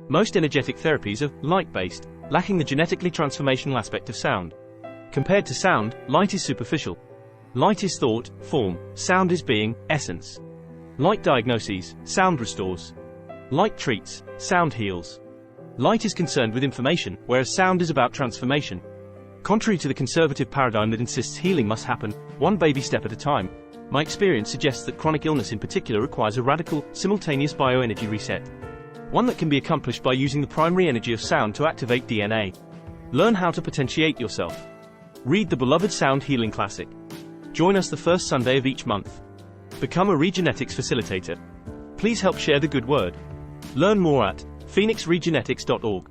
Most energetic therapies are light-based, lacking the genetically transformational aspect of sound. Compared to sound, light is superficial. Light is thought, form; sound is being, essence. Light diagnoses, sound restores. Light treats, sound heals. Light is concerned with information, whereas sound is about transformation. Contrary to the conservative paradigm that insists healing must happen, one baby step at a time, my experience suggests that chronic illness in particular requires a radical, simultaneous bioenergy reset. One that can be accomplished by using the primary energy of sound to activate DNA. Learn how to potentiate yourself. Read the beloved Sound Healing Classic. Join us the first Sunday of each month. Become a Regenetics facilitator. Please help share the good word. Learn more at phoenixregenetics.org.